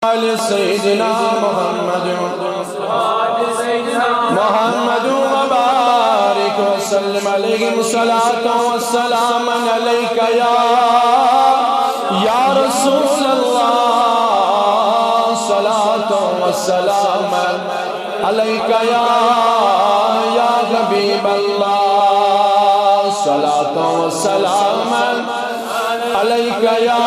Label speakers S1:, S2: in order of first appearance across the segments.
S1: सैयदना मुहम्मद वबारिक वसल्लम अलैहि सलातो वस्सलाम अलैका या रसूल अल्लाह सलातो वस्सलाम अलैका या हबीब अल्लाह सलातो वस्सलाम अलैका या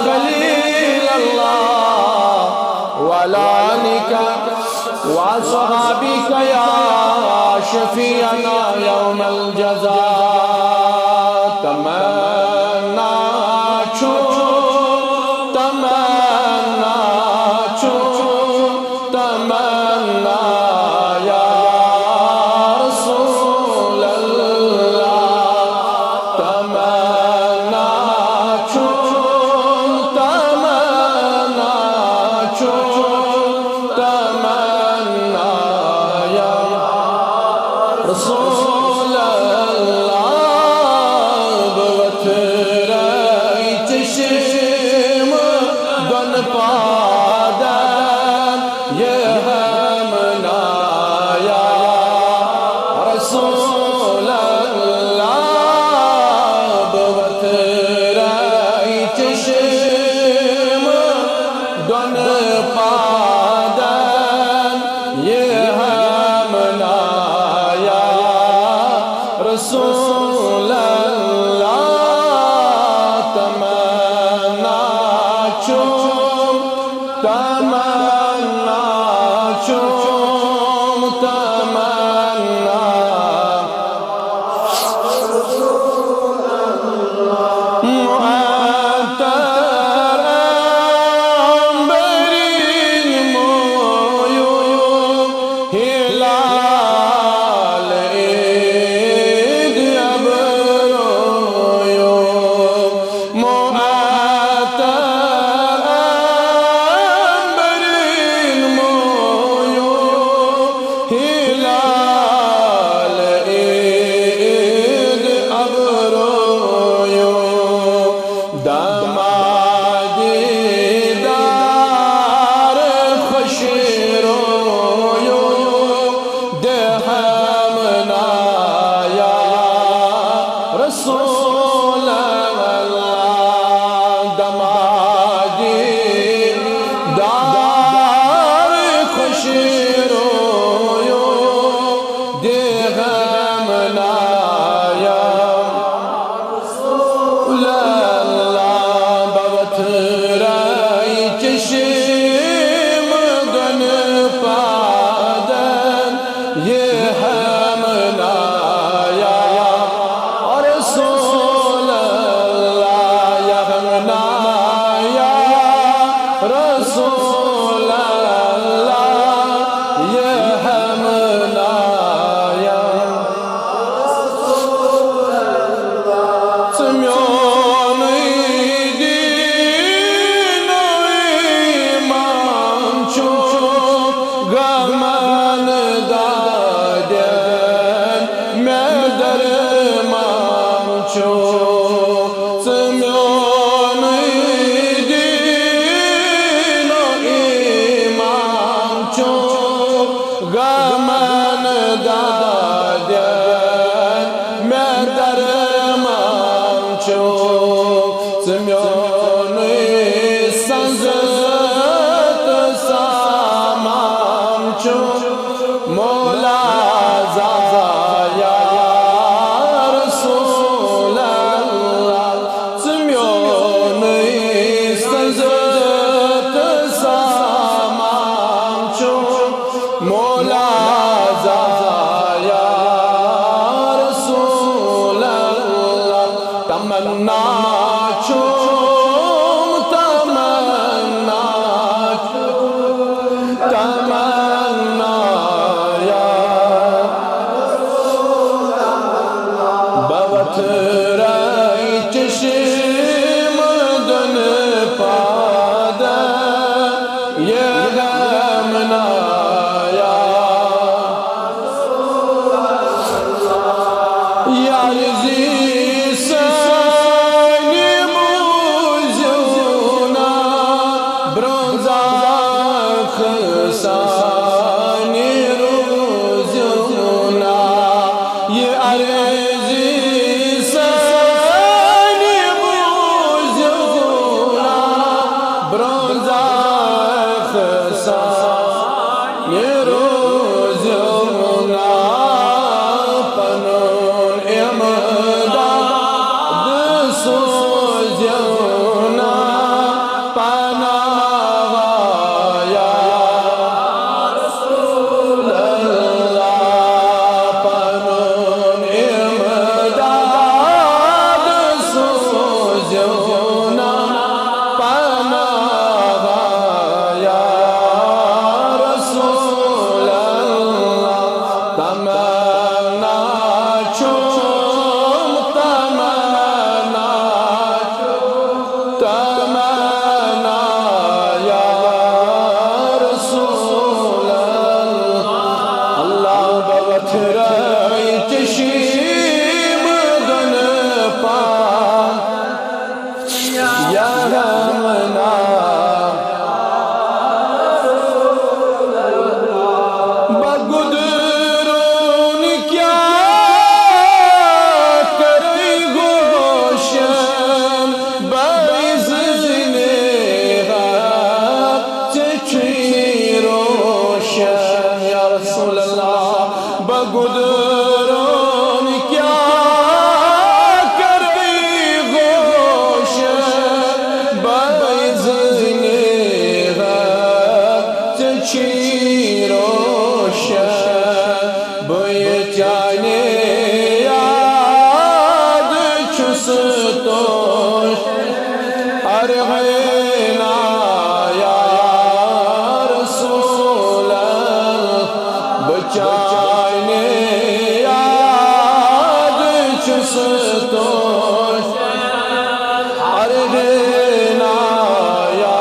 S1: खलील अल्लाह वलानिका वसहाबिका या शफीअना यौमल जज़ा। तमन्ना छो तमन्ना छो तमन्ना या रसूल अल्लाह तमन्ना छो तमन्ना छो तमन्ना या रसूल अल्लाह बवथराई चश्म गन पादन ये हमना या रसूल अल्लाह बवथराई चश्म गन पादन ये हमना या रसूल अल्लाह तमन्ना चूम तमन्ना चूम तमन्ना मुअत्तरम बरीन मोयो हिलाल ईद अबरोयो मुअत्तरम बरीन मोयो हिलाल ईद अबरोयो दामादीदार खुश रोयो दे हमना या रसूल अल्लाह दामादीदार खुश रोयो दे हमना या बवथराई चश्म गन पादन ये हमना या रसूल अल्लाह या हमना या रसूल अल्लाह ये हमना या गमन दादन मैं दरमान छो सम्योन दीनो खसानी रोज़ुना ये अर्ज़ी सानी बूज़ुना ब्रोंज़ा खसानी रोज़ुना पनुन इमदाद सोज़ुना बगुदरों क्या करे गोश बज़ने चीरोश बोय जाने याद छुस तोश अरगना या रसूल बचा Sustos Argena Ya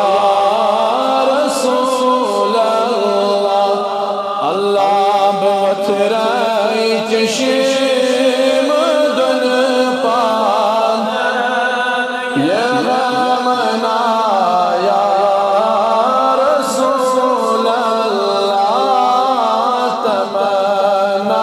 S1: Rasulallah Allah B'atrai Tishim Dun Pan Ya Ramana Ya Rasulallah Tamana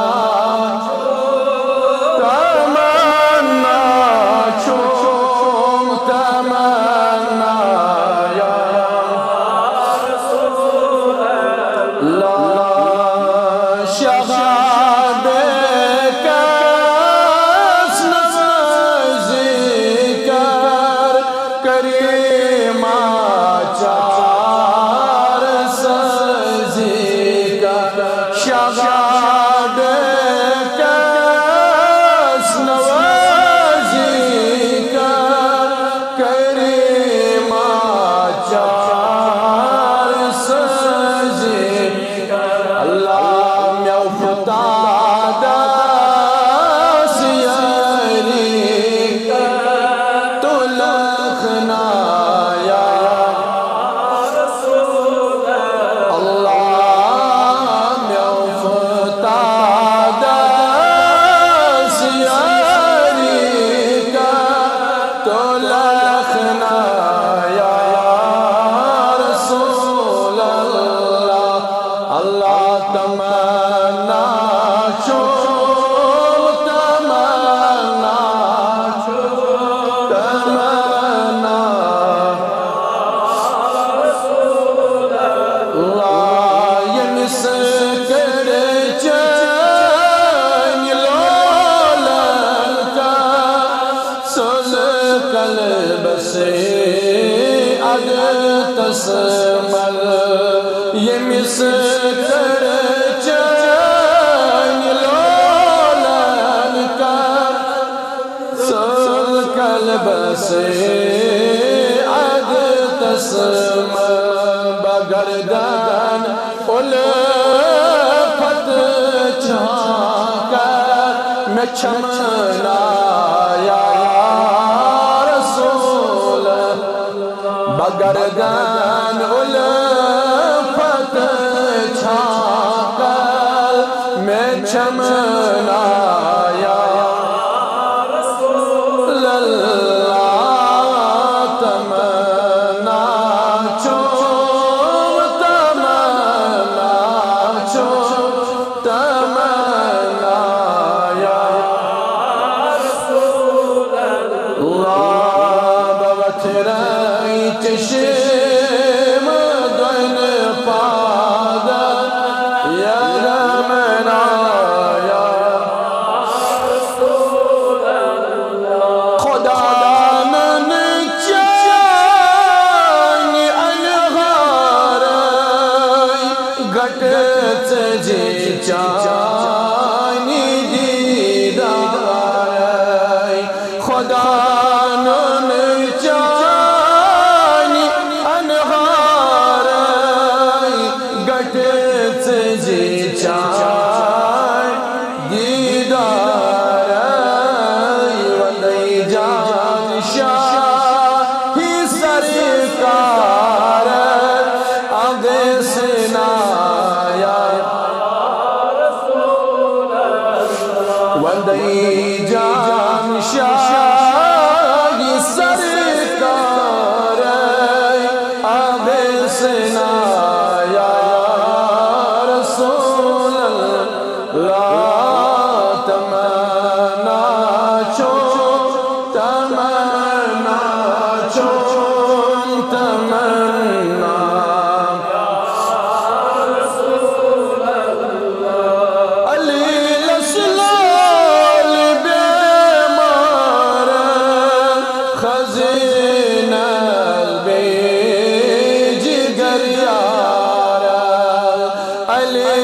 S1: Yemis tercang lolan ka sol kalbase ad tasma bagardan ulfat chaka मैं चमना या रसूल बगरदान उल्फत छाकर मैं चमना या रसूल अल्लाह तमन्ना चूम तमन्ना सिना या रसूल अल्लाह तमन्ना चो तमन्ना चो तमन्ना अली लसलाल बेमार खजीना बे जिगर यार अली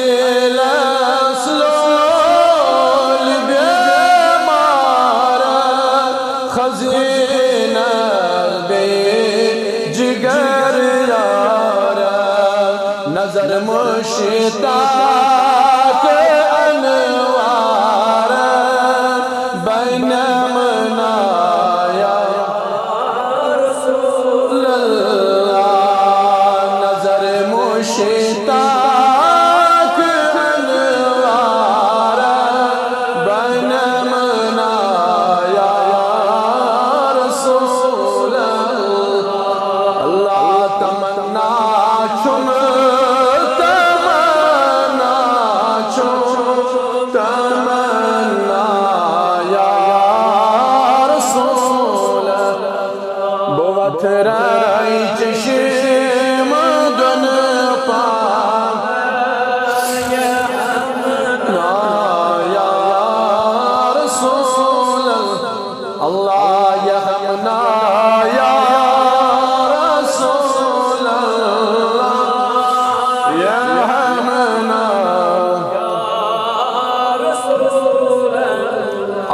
S1: लसलाल बेमार खजीना बे जिगर यार नजर मुश्ताक अनवार बैनमना या रसूल अल्लाह नजर मुश्ताक अनवार बैनमना या रसूल अल्लाह तमन्ना चुम तमन्ना चुम तमन्ना या रसूल बहुत राई चश्म दुन पाक या रसूल अल्लाह या हमना या रसूल अल्लाह या हमना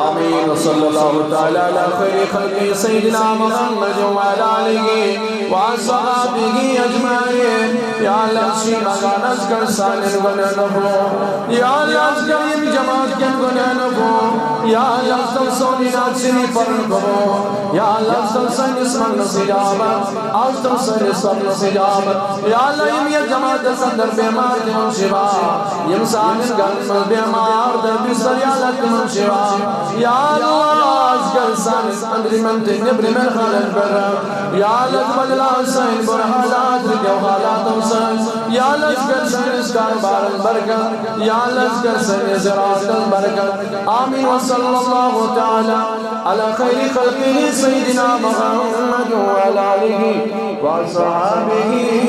S1: आमीन सल्लल्लाहु तआला अला खैर खल्क़ि सय्यिदिना मुहम्मद व अला आलिहि व अस्हाबिहि अजमाइन या अल्लाह सी मगानस कर सालिन गुनाह नबो या अल्लाह करीम जमात के गुनाह नबो या अल्लाह सोनी नासिनी पर नबो या अल्लाह सन इसमान नसिजाबत आज तो सन इसमान नसिजाबत या अल्लाह ये जमात संदर बेमार के शिवा इंसान गन बेमार दर बिस्तर या अल्लाह तुम शिवा या अल्लाह कर सन अंदर मन ते निब्र में खालन पर या अल्लाह बदला हुसैन पर हालात के हालात हुसैन या अल्लाह कर सन इस कारोबार बरकत या अल्लाह कर सन ज़रात बरकत आमीन व सल्लल्लाहु तआला अला खैर खल्क़िही सय्यिदिना मुहम्मद व अला आलिहि व अस्हाबिही